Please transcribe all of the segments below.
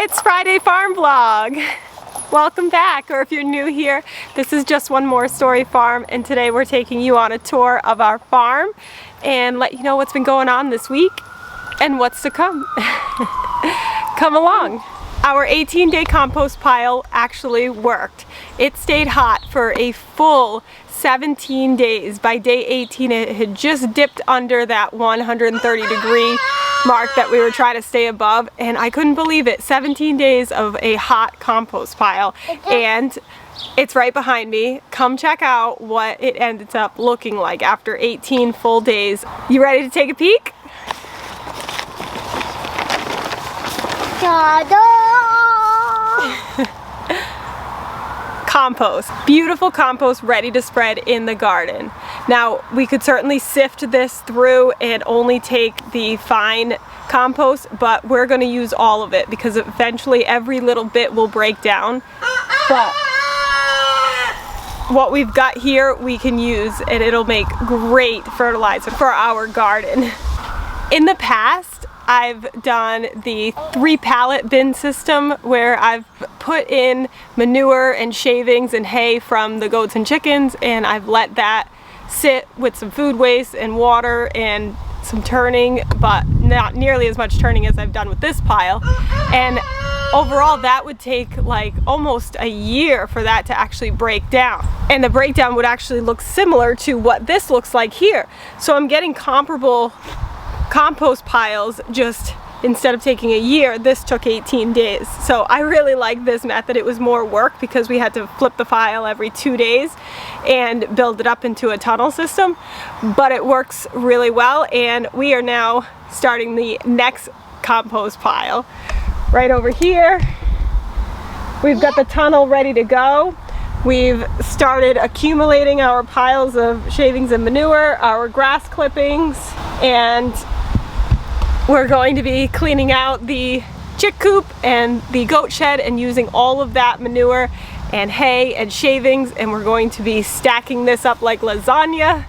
It's Friday Farm Vlog. Welcome back, or if you're new here, this is Just One More Story Farm, and today we're taking you on a tour of our farm and let you know what's been going on this week and what's to come. Come along. Our 18-day compost pile actually worked. It stayed hot for a full 17 days. By day 18 it had just dipped under that 130-degree mark that we were trying to stay above, and I couldn't believe it. 17 days of a hot compost pile, and it's right behind me. Come check out what it ended up looking like after 18 full days. You ready to take a peek? Compost. Beautiful compost ready to spread in the garden. Now, we could certainly sift this through and only take the fine compost, but we're going to use all of it because eventually every little bit will break down. But what we've got here we can use, and it'll make great fertilizer for our garden. In the past, I've done the 3-pallet bin system where I've put in manure and shavings and hay from the goats and chickens, and I've let that sit with some food waste and water and some turning, but not nearly as much turning as I've done with this pile. And overall that would take like almost a year for that to actually break down. And the breakdown would actually look similar to what this looks like here. So I'm getting comparable compost piles, just instead of taking a year, this took 18 days. So I really like this method. It was more work because we had to flip the file every 2 days and build it up into a tunnel system, but it works really well. And we are now starting the next compost pile. Right over here, we've got the tunnel ready to go. We've started accumulating our piles of shavings and manure, our grass clippings, and we're going to be cleaning out the chick coop and the goat shed and using all of that manure and hay and shavings, and we're going to be stacking this up like lasagna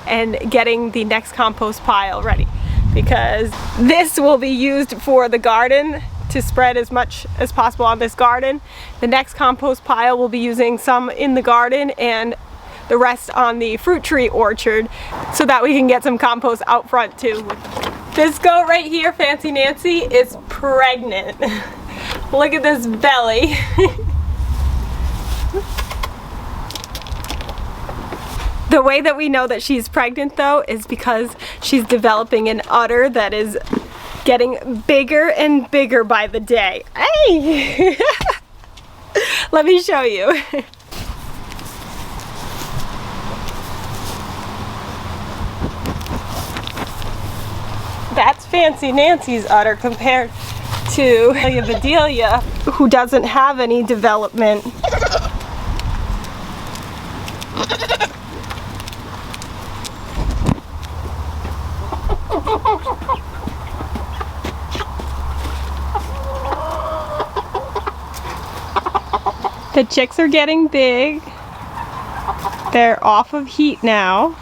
and getting the next compost pile ready, because this will be used for the garden to spread as much as possible on this garden. The next compost pile will be using some in the garden and the rest on the fruit tree orchard so that we can get some compost out front too. This goat right here, Fancy Nancy, is pregnant. Look at this belly. The way that we know that she's pregnant though is because she's developing an udder that is getting bigger and bigger by the day. Hey! Let me show you. That's Fancy Nancy's udder compared to Bedelia, who doesn't have any development. The chicks are getting big. They're off of heat now.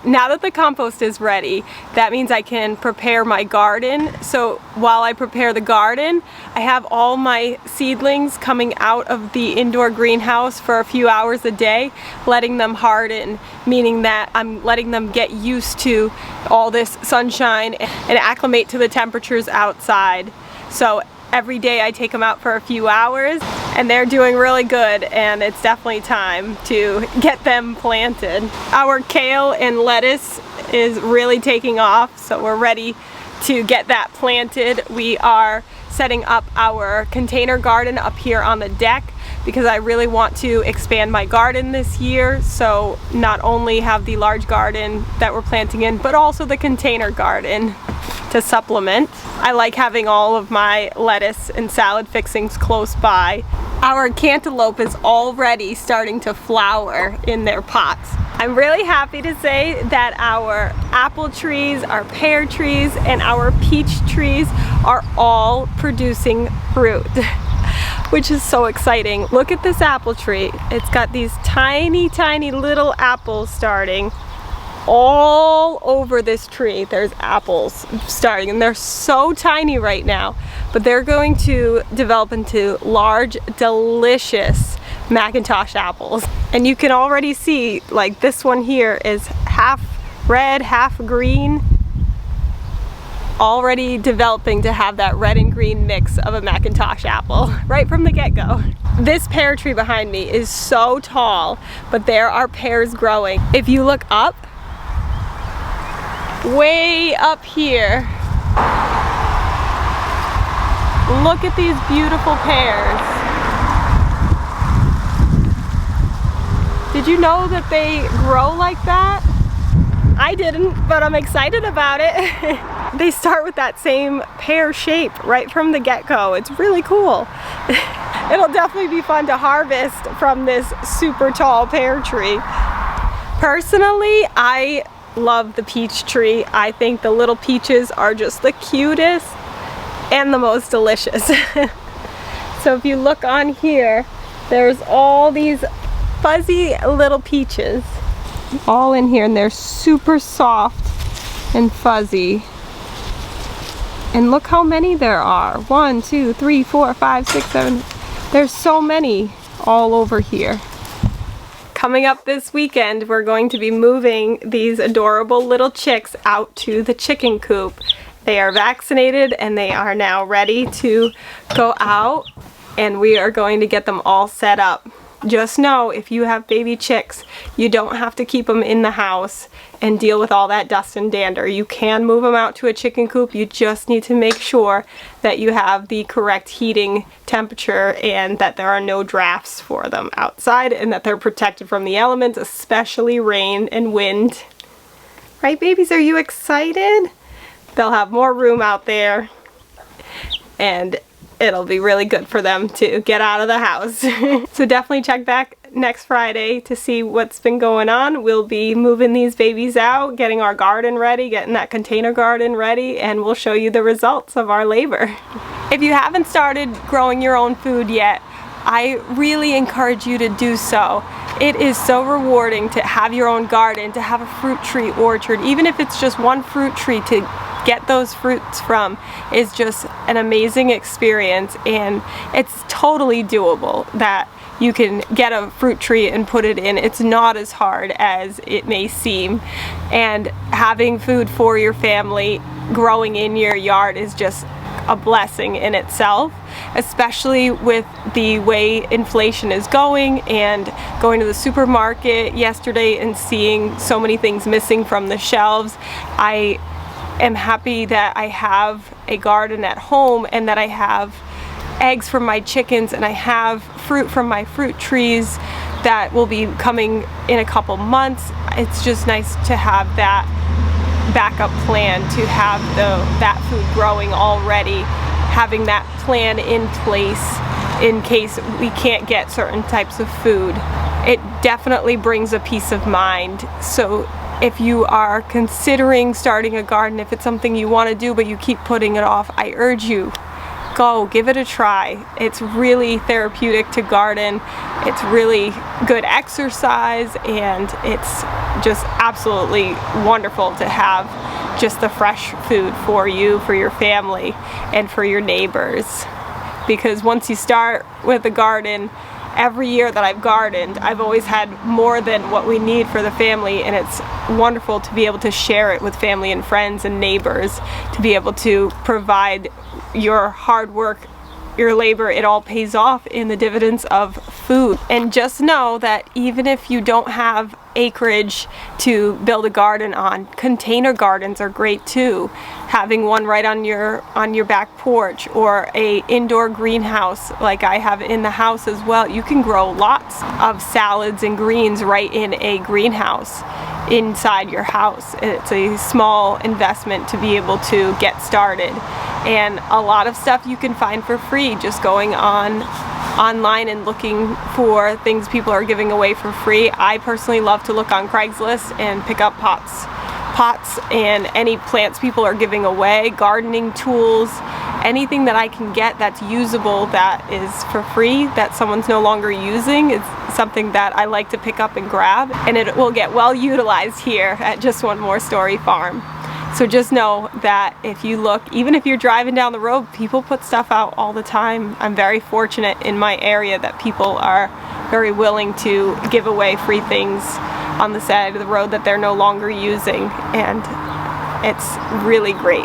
Now that the compost is ready, that means I can prepare my garden. So while I prepare the garden, I have all my seedlings coming out of the indoor greenhouse for a few hours a day, letting them harden, meaning that I'm letting them get used to all this sunshine and acclimate to the temperatures outside. So every day I take them out for a few hours, and they're doing really good, and it's definitely time to get them planted. Our kale and lettuce is really taking off, so we're ready to get that planted. We are setting up our container garden up here on the deck because I really want to expand my garden this year, so not only have the large garden that we're planting in, but also the container garden to supplement. I like having all of my lettuce and salad fixings close by. Our cantaloupe is already starting to flower in their pots. I'm really happy to say that our apple trees, our pear trees, and our peach trees are all producing fruit, which is so exciting. Look at this apple tree. It's got these tiny, tiny little apples starting all over this tree. There's apples starting, and they're so tiny right now, but they're going to develop into large, delicious Macintosh apples. And you can already see, like, this one here is half red, half green, already developing to have that red and green mix of a Macintosh apple right from the get-go. This pear tree behind me is so tall, but there are pears growing. If you look up, way up here, look at these beautiful pears. Did you know that they grow like that? I didn't, but I'm excited about it. They start with that same pear shape right from the get-go. It's really cool. It'll definitely be fun to harvest from this super tall pear tree. Personally, I love the peach tree. I think the little peaches are just the cutest and the most delicious. So if you look on here, there's all these fuzzy little peaches all in here, and they're super soft and fuzzy. And look how many there are. 1, 2, 3, 4, 5, 6, 7. There's so many all over here. Coming up this weekend, we're going to be moving these adorable little chicks out to the chicken coop. They are vaccinated and they are now ready to go out, and we are going to get them all set up. Just know, if you have baby chicks, you don't have to keep them in the house and deal with all that dust and dander. You can move them out to a chicken coop. You just need to make sure that you have the correct heating temperature and that there are no drafts for them outside, and that they're protected from the elements, especially rain and wind. Right, babies? Are you excited? They'll have more room out there, and it'll be really good for them to get out of the house. So definitely check back next Friday to see what's been going on. We'll be moving these babies out, getting our garden ready, getting that container garden ready, and we'll show you the results of our labor. If you haven't started growing your own food yet, I really encourage you to do so. It is so rewarding to have your own garden, to have a fruit tree orchard, even if it's just one fruit tree to get those fruits from, is just an amazing experience, and it's totally doable that you can get a fruit tree and put it in. It's not as hard as it may seem, and having food for your family growing in your yard is just a blessing in itself, especially with the way inflation is going, and going to the supermarket yesterday and seeing so many things missing from the shelves. I am happy that I have a garden at home, and that I have eggs from my chickens, and I have fruit from my fruit trees that will be coming in a couple months. It's just nice to have that backup plan, to have that food growing already, having that plan in place in case we can't get certain types of food. It definitely brings a peace of mind. So if you are considering starting a garden, if it's something you want to do but you keep putting it off, I urge you, go, give it a try. It's really therapeutic to garden. It's really good exercise, and it's just absolutely wonderful to have just the fresh food for you, for your family, and for your neighbors. Because once you start with a garden, every year that I've gardened, I've always had more than what we need for the family, and it's wonderful to be able to share it with family and friends and neighbors, to be able to provide your hard work, your labor. It all pays off in the dividends of food. And just know that even if you don't have acreage to build a garden on, container gardens are great too. Having one right on your back porch, or a indoor greenhouse like I have in the house as well. You can grow lots of salads and greens right in a greenhouse inside your house. It's a small investment to be able to get started, and a lot of stuff you can find for free just going online and looking for things people are giving away for free. I personally love to look on Craigslist and pick up pots and any plants people are giving away, gardening tools, anything that I can get that's usable, that is for free, that someone's no longer using. It's something that I like to pick up and grab, and it will get well utilized here at Just One More Story Farm. So just know that if you look, even if you're driving down the road, people put stuff out all the time. I'm very fortunate in my area that people are very willing to give away free things on the side of the road that they're no longer using, and it's really great.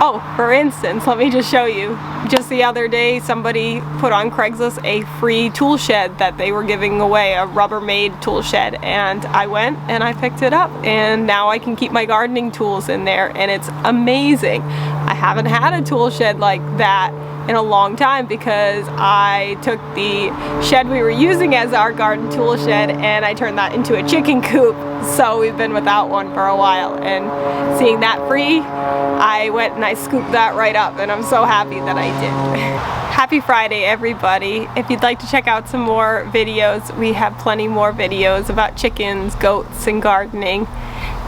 Oh, for instance, let me just show you. Just the other day, somebody put on Craigslist a free tool shed that they were giving away, a Rubbermaid tool shed, and I went and I picked it up, and now I can keep my gardening tools in there, and it's amazing. I haven't had a tool shed like that in a long time because I took the shed we were using as our garden tool shed and I turned that into a chicken coop. So we've been without one for a while, and seeing that free, I went and I scooped that right up, and I'm so happy that I did. Happy Friday, everybody. If you'd like to check out some more videos, we have plenty more videos about chickens, goats, and gardening.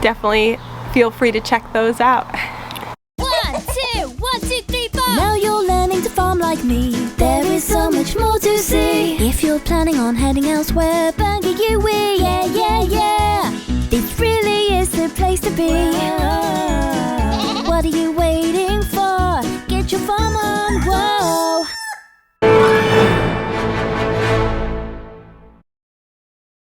Definitely feel free to check those out. 1, 2, 1, 2, 3, 4. Now you're learning to farm like me. There is so much more to see. If you're planning on heading elsewhere, Bangor, yeah, yeah, yeah. This really is the place to be.